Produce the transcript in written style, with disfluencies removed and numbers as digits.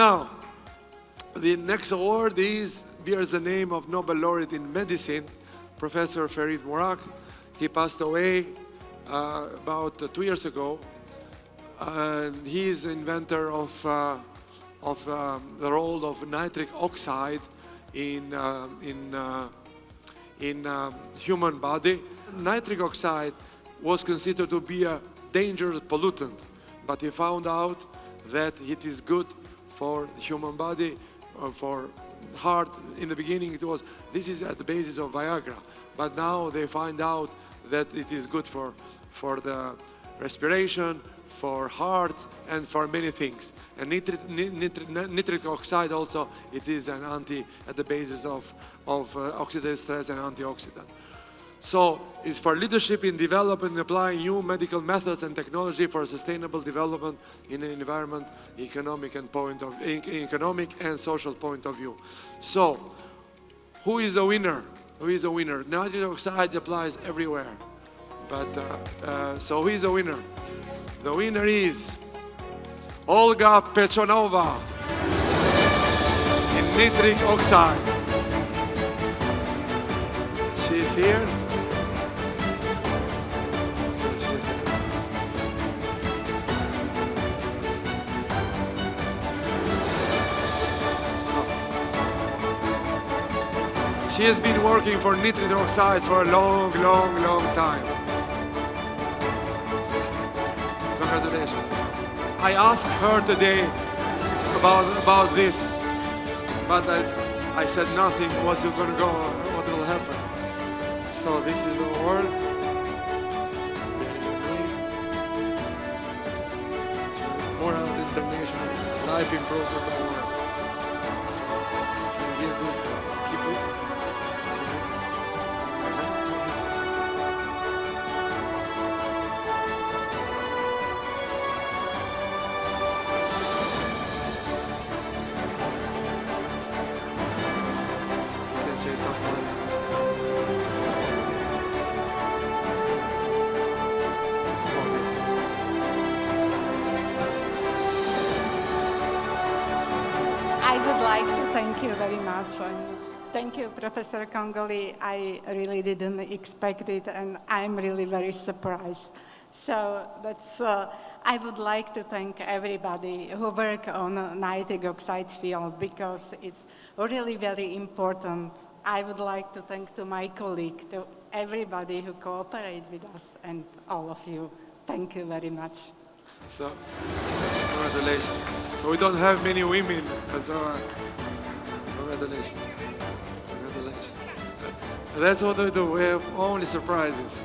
Now, the next award bears the name of Nobel Laureate in Medicine, Professor Ferid Murad. He passed away about 2 years ago. And he is the inventor of the role of nitric oxide in human body. Nitric oxide was considered to be a dangerous pollutant, but he found out that it is good for the human body, for heart. In the beginning this is at the basis of Viagra, but now they find out that it is good for the respiration, for heart, and for many things. And nitric oxide also, it is an at the basis of oxidative stress and antioxidant. So it's for leadership in developing and applying new medical methods and technology for sustainable development in an environment, economic and social point of view. So, who is the winner? Who is the winner? Nitric oxide applies everywhere. But so who is the winner? The winner is Olga Pechanova in nitric oxide. She's here. She has been working for nitric oxide for a long time. Congratulations. I asked her today about this, but I said nothing. What's going to go? What will happen? So this is the award. Murad International Life Improvement Award. So can you give this? Keep it. Say some words. I would like to thank you very much. And thank you, Professor Kongoli. I really didn't expect it, and I'm really very surprised. So that's. I would like to thank everybody who work on the nitric oxide field, because it's really very important. I would like to thank to my colleague, to everybody who cooperate with us, and all of you. Thank you very much. So, congratulations. We don't have many women, so congratulations. Congratulations. That's what we do. We have only surprises.